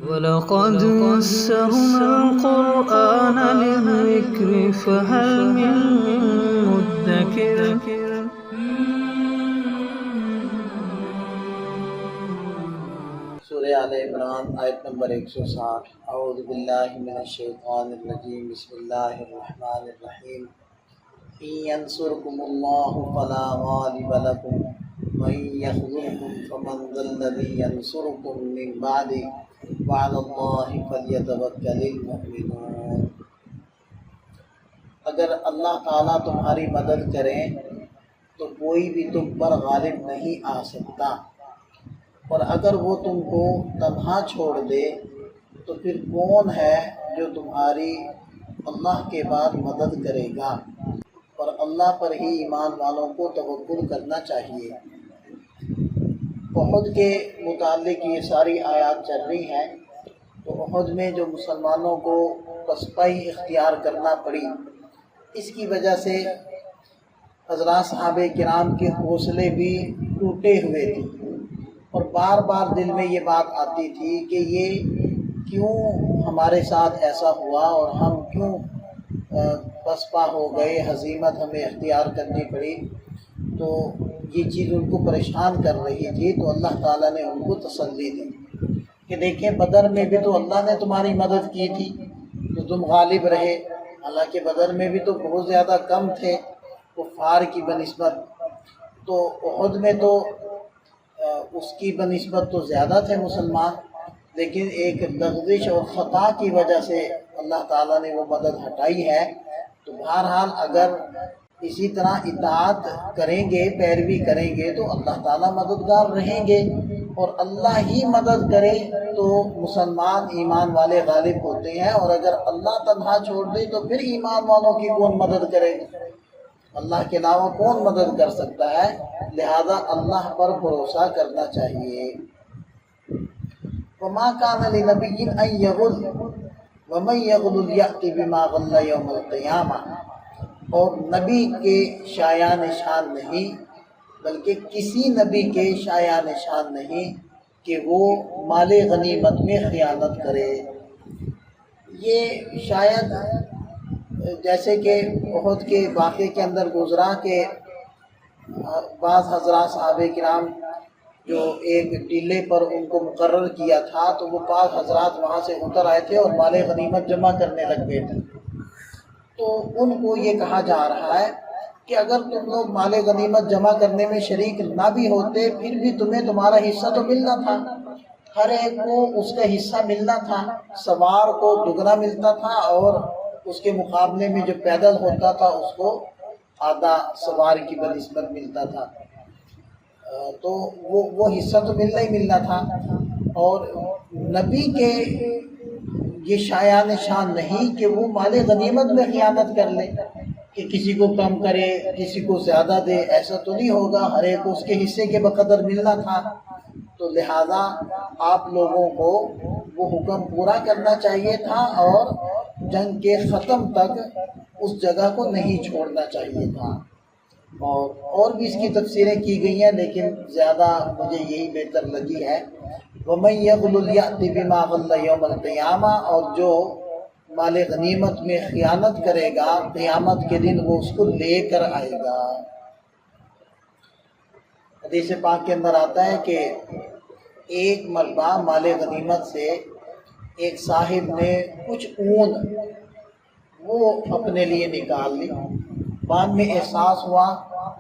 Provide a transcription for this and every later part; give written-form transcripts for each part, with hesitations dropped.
وَلَقَدْ يَسَّرْنَا الْقُرْآنَ لِلذِّكْرِ فَهَلْ مِن مُّدَّكِرٍ سورہ آل عمران آیت نمبر 160 اعوذ باللہ من الشیطان الرجیم بسم اللہ الرحمن الرحیم ان ینصرکم اللہ فلا غالب لکم وَإِن يَخْذُلْكُمْ فَمَنْ ذَا الَّذِي يَنصُرُكُم مِّن بَعْدِهِ وَعَلَى اللَّهِ فَلْيَتَوَكَّلِ الْمُؤْمِنُونَ۔ اگر اللہ تعالیٰ تمہاری مدد کریں تو کوئی بھی تم پر غالب نہیں آ سکتا، اور اگر وہ تم کو تنہا چھوڑ دے تو پھر کون ہے جو تمہاری اللہ کے بعد مدد کرے گا، اور اللہ پر ہی ایمان والوں کو توکل کرنا چاہیے۔ احد کے متعلق یہ ساری آیات چل رہی ہیں، تو احد میں جو مسلمانوں کو پسپائی اختیار کرنا پڑی، اس کی وجہ سے حضرات صحابہ کرام کے حوصلے بھی ٹوٹے ہوئے تھے، اور بار بار دل میں یہ بات آتی تھی کہ یہ کیوں ہمارے ساتھ ایسا ہوا اور ہم کیوں پسپا ہو گئے، ہزیمت ہمیں اختیار کرنی پڑی۔ تو یہ چیز ان کو پریشان کر رہی تھی، تو اللہ تعالیٰ نے ان کو تسلی دی کہ دیکھیں بدر میں بھی تو اللہ نے تمہاری مدد کی تھی تو تم غالب رہے، حالانکہ بدر میں بھی تو بہت زیادہ کم تھے کفار کی بنسبت، تو احد میں تو اس کی بنسبت تو زیادہ تھے مسلمان، لیکن ایک لغزش اور خطا کی وجہ سے اللہ تعالیٰ نے وہ مدد ہٹائی ہے۔ تو بہرحال اگر اسی طرح اطاعت کریں گے، پیروی کریں گے تو اللہ تعالیٰ مددگار رہیں گے، اور اللہ ہی مدد کرے تو مسلمان ایمان والے غالب ہوتے ہیں، اور اگر اللہ تنہا چھوڑ دے تو پھر ایمان والوں کی کون مدد کرے گا؟ اللہ کے علاوہ کون مدد کر سکتا ہے؟ لہذا اللہ پر بھروسہ کرنا چاہیے۔ وَمَا كَانَ لِنَبِيٍّ أَن يَغُلَّ وَمَن يَغْلُلْ يَأْتِ بِمَا غَلَّ يَوْمَ الْقِيَامَةِ، اور نبی کے شایع نشان نہیں، بلکہ کسی نبی کے شایع نشان نہیں کہ وہ مال غنیمت میں خیانت کرے۔ یہ شاید جیسے کہ احد کے واقعے کے اندر گزرا کہ بعض حضرات صحابہ کرام جو ایک ٹیلے پر ان کو مقرر کیا تھا، تو وہ بعض حضرات وہاں سے اتر آئے تھے اور مال غنیمت جمع کرنے لگ گئے تھے، تو ان کو یہ کہا جا رہا ہے کہ اگر تم لوگ مال غنیمت جمع کرنے میں شریک نہ بھی ہوتے پھر بھی تمہیں تمہارا حصہ تو ملنا تھا، ہر ایک کو اس کا حصہ ملنا تھا، سوار کو دگنا ملتا تھا اور اس کے مقابلے میں جو پیدل ہوتا تھا اس کو آدھا سوار کی بنسبت ملتا تھا، تو وہ حصہ تو ملنا ہی ملنا تھا۔ اور نبی کے یہ شایع نشان نہیں کہ وہ مال غنیمت میں خیانت کر لے، کہ کسی کو کم کرے کسی کو زیادہ دے، ایسا تو نہیں ہوگا، ہر ایک کو اس کے حصے کے بقدر ملنا تھا۔ تو لہذا آپ لوگوں کو وہ حکم پورا کرنا چاہیے تھا، اور جنگ کے ختم تک اس جگہ کو نہیں چھوڑنا چاہیے تھا۔ اور بھی اس کی تفسیریں کی گئی ہیں، لیکن زیادہ مجھے یہی بہتر لگی ہے۔ وَمَن يَغْلُلْ يَأْتِ بِمَا غَلَّ يَوْمَ الْقِيَامَةِ، اور جو مال غنیمت میں خیانت کرے گا قیامت کے دن وہ اس کو لے کر آئے گا۔ حدیث پاک کے اندر آتا ہے کہ ایک مرتبہ مال غنیمت سے ایک صاحب نے کچھ اون وہ اپنے لیے نکال لی، بعد میں احساس ہوا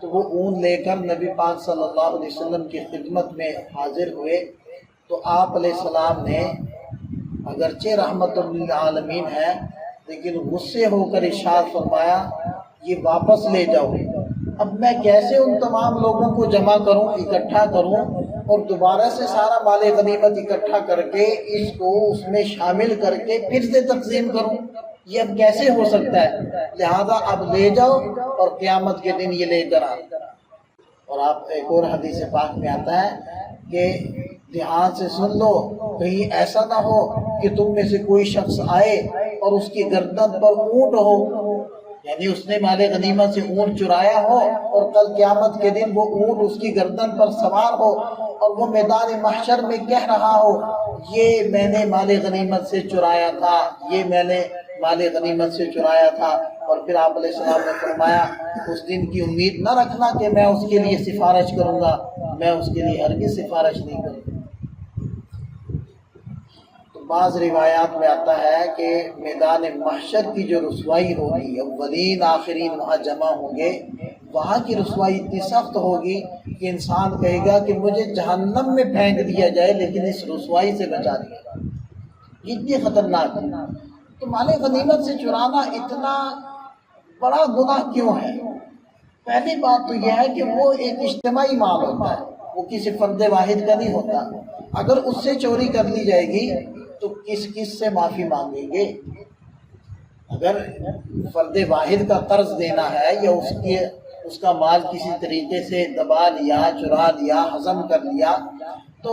تو وہ اون لے کر نبی پاک صلی اللہ علیہ وسلم کی خدمت میں حاضر ہوئے، تو آپ علیہ السلام نے اگرچہ رحمت للعالمین ہے لیکن غصے ہو کر ارشاد فرمایا یہ واپس لے جاؤ۔ اب میں کیسے ان تمام لوگوں کو جمع کروں، اکٹھا کروں، اور دوبارہ سے سارا مال غنیمت اکٹھا کر کے اس کو اس میں شامل کر کے پھر سے تقسیم کروں؟ یہ اب کیسے ہو سکتا ہے؟ لہذا اب لے جاؤ اور قیامت کے دن یہ لے کر آؤ۔ اور آپ ایک اور حدیث پاک میں آتا ہے کہ دھیان سے سن لو، کہیں ایسا نہ ہو کہ تم میں سے کوئی شخص آئے اور اس کی گردن پر اونٹ ہو، یعنی اس نے مال غنیمت سے اونٹ چرایا ہو اور کل قیامت کے دن وہ اونٹ اس کی گردن پر سوار ہو اور وہ میدان محشر میں کہہ رہا ہو یہ میں نے مال غنیمت سے چرایا تھا، یہ میں نے مال غنیمت سے چرایا تھا، اور پھر آپ علیہ السلام نے فرمایا اس دن کی امید نہ رکھنا کہ میں اس کے لیے سفارش کروں گا، میں اس کے لیے ہرگز سفارش نہیں کروں گا۔ تو بعض روایات میں آتا ہے کہ میدان محشر کی جو رسوائی ہوگی، اولین آخرین وہاں جمع ہوں گے، وہاں کی رسوائی اتنی سخت ہوگی کہ انسان کہے گا کہ مجھے جہنم میں پھینک دیا جائے لیکن اس رسوائی سے بچا دیا، اتنی خطرناک ہے۔ تو مال غنیمت سے چرانا اتنا بڑا گناہ کیوں ہے؟ پہلی بات تو یہ ہے کہ وہ ایک اجتماعی مال ہوتا ہے، وہ کسی فرد واحد کا نہیں ہوتا۔ اگر اس سے چوری کر لی جائے گی تو کس کس سے معافی مانگیں گے؟ اگر فرد واحد کا قرض دینا ہے یا اس کا مال کسی طریقے سے دبا لیا، چرا لیا، ہضم کر لیا، تو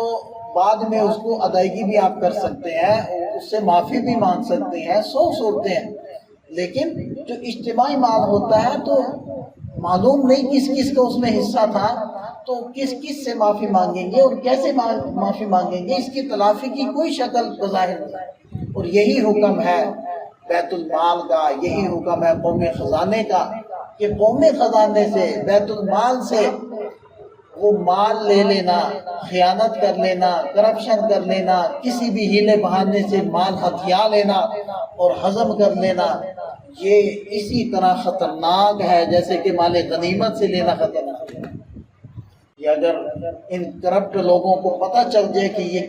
بعد میں اس کو ادائیگی بھی آپ کر سکتے ہیں، اس سے معافی بھی مانگ سکتے ہیں، 100 صورتیں ہیں۔ لیکن جو اجتماعی مال ہوتا ہے تو معلوم نہیں کس کس کا اس میں حصہ تھا، تو کس کس سے معافی مانگیں گے اور کیسے معافی مانگیں گے؟ اس کی تلافی کی کوئی شکل بظاہر نہیں۔ اور یہی حکم ہے بیت المال کا، یہی حکم ہے قومی خزانے کا کہ قومی خزانے سے، بیت المال سے وہ مال لے لینا، خیانت کر لینا، کرپشن کر لینا، کسی بھی ہیلے بہانے سے مال ہتھیا لینا اور ہضم کر لینا، یہ اسی طرح خطرناک ہے جیسے کہ مال غنیمت سے لینا خطرناک ہے۔ یہ اگر ان کرپٹ لوگوں کو پتہ چل جائے کہ یہ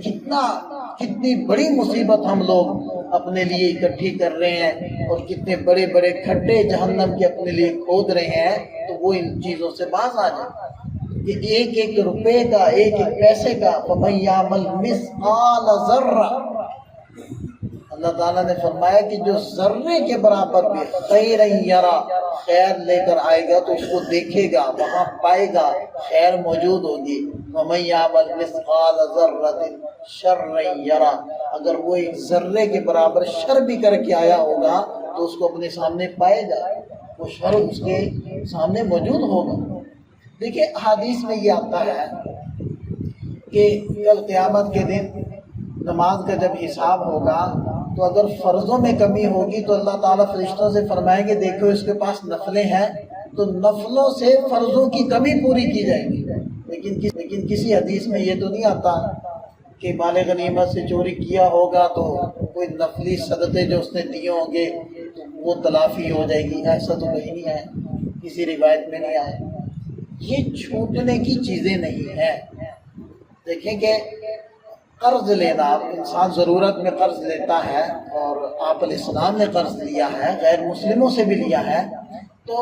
کتنی بڑی مصیبت ہم لوگ اپنے لیے اکٹھی کر رہے ہیں اور کتنے بڑے بڑے کھڈے جہنم کے اپنے لیے کھود رہے ہیں، تو وہ ان چیزوں سے باز آ جائے۔ کہ ایک ایک روپے کا، ایک ایک پیسے کا، فَمَن يَعْمَلْ مِثْقَالَ ذَرَّةٍ، اللہ تعالیٰ نے فرمایا کہ جو ذرے کے برابر بھی خیرًا یرا، خیر لے کر آئے گا تو اس کو دیکھے گا، وہاں پائے گا، خیر موجود ہوگی۔ وَمَن يَعْمَلْ مِثْقَالَ ذَرَّةٍ شَرًّا یرا، اگر وہ ایک ذرے کے برابر شر بھی کر کے آیا ہوگا تو اس کو اپنے سامنے پائے گا، وہ شر اس کے سامنے موجود ہوگا۔ دیکھیں حدیث میں یہ آتا ہے کہ کل قیامت کے دن نماز کا جب حساب ہوگا تو اگر فرضوں میں کمی ہوگی تو اللہ تعالیٰ فرشتوں سے فرمائیں گے دیکھو اس کے پاس نفلیں ہیں، تو نفلوں سے فرضوں کی کمی پوری کی جائے گی۔ لیکن کسی حدیث میں یہ تو نہیں آتا کہ مال غنیمت سے چوری کیا ہوگا تو کوئی نفلی صدقے جو اس نے دیے ہوں گے تو وہ تلافی ہو جائے گی، ایسا تو کہیں نہیں ہے، کسی روایت میں نہیں آیا۔ یہ چھوٹنے کی چیزیں نہیں ہیں۔ دیکھیں کہ قرض لینا، انسان ضرورت میں قرض لیتا ہے، اور آپ علیہ السلام نے قرض لیا ہے، غیر مسلموں سے بھی لیا ہے، تو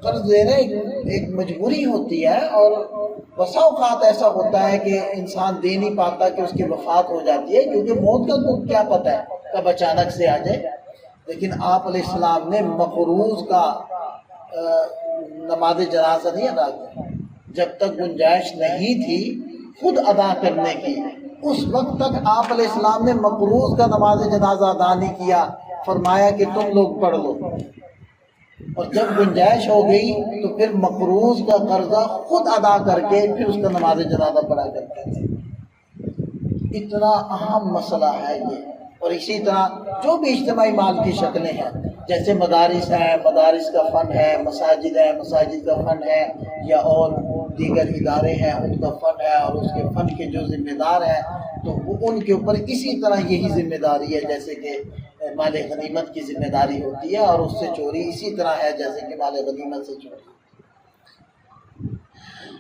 قرض لینا ایک مجبوری ہوتی ہے، اور بسا اوقات ایسا ہوتا ہے کہ انسان دے نہیں پاتا کہ اس کی وفات ہو جاتی ہے، کیونکہ موت کا تو کیا پتہ ہے کب اچانک سے آ جائے۔ لیکن آپ علیہ السلام نے مقروض کا نماز جنازہ نہیں ادا کیا، جب تک گنجائش نہیں تھی خود ادا کرنے کی، اس وقت تک آپ علیہ السلام نے مقروض کا نماز جنازہ ادا نہیں کیا، فرمایا کہ تم لوگ پڑھ لو، اور جب گنجائش ہو گئی تو پھر مقروض کا قرضہ خود ادا کر کے پھر اس کا نماز جنازہ پڑھا کرتے تھے۔ اتنا اہم مسئلہ ہے یہ۔ اور اسی طرح جو بھی اجتماعی مال کی شکلیں ہیں، جیسے مدارس ہیں، مدارس کا فنڈ ہے، مساجد ہیں، مساجد کا فنڈ ہے، یا اور دیگر ادارے ہیں ان کا فنڈ ہے، اور اس کے فنڈ کے جو ذمہ دار ہیں تو ان کے اوپر اسی طرح یہی ذمہ داری ہے جیسے کہ مال غنیمت کی ذمہ داری ہوتی ہے، اور اس سے چوری اسی طرح ہے جیسے کہ مال غنیمت سے چوری۔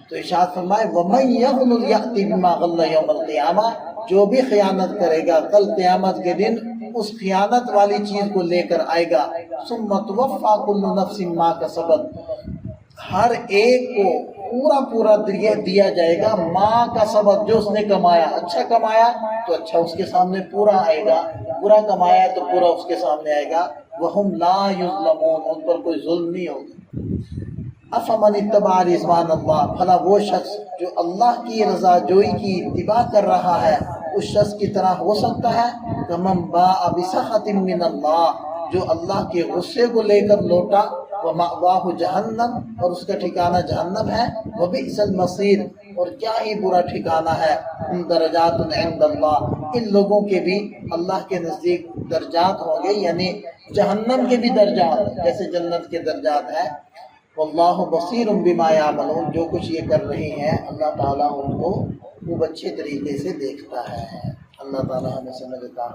تو ارشاد فرمائے وَمَن يَغْلُلْ يَأْتِ بِمَا غَلَّ يَوْمَ الْقِيَامَةِ، جو بھی خیانت کرے گا کل قیامت کے دن اس خیانت والی چیز کو لے کر آئے گا، ثُمَّ تُوَفَّىٰ كُلُّ نَفْسٍ مَا كَسَبَتْ، ہر ایک کو پورا دیا جائے گا ماں کا سبب، جو اس نے کمایا، اچھا کمایا تو اچھا اس کے سامنے پورا آئے گا، برا کمایا تو پورا اس کے سامنے آئے گا، وَهُمْ لَا يُظْلَمُونَ، ان پر کوئی ظلم نہیں ہوگا۔ افمن اتبع رضوان اللہ، بھلا وہ شخص جو اللہ کی رضا جوئی کی اتباع کر رہا ہے اس شخص کی طرح ہو سکتا ہے؟ کمن باء بسخط من اللہ، جو اللہ کے غصے کو لے کر لوٹا، ومأواہ جہنم، اور اس کا ٹھکانہ جہنم ہے، وبئس المصیر، اور کیا ہی برا ٹھکانہ ہے، ہم درجات عند اللہ، ان لوگوں کے بھی اللہ کے نزدیک درجات ہوں گے، یعنی جہنم کے بھی درجات جیسے جنت کے درجات ہیں۔ واللہ بصیر بما یعملون، جو کچھ یہ کر رہی ہیں اللہ تعالیٰ ان کو خوب اچھے طریقے سے دیکھتا ہے۔ اللہ تعالیٰ ہمیں سمجھ عطا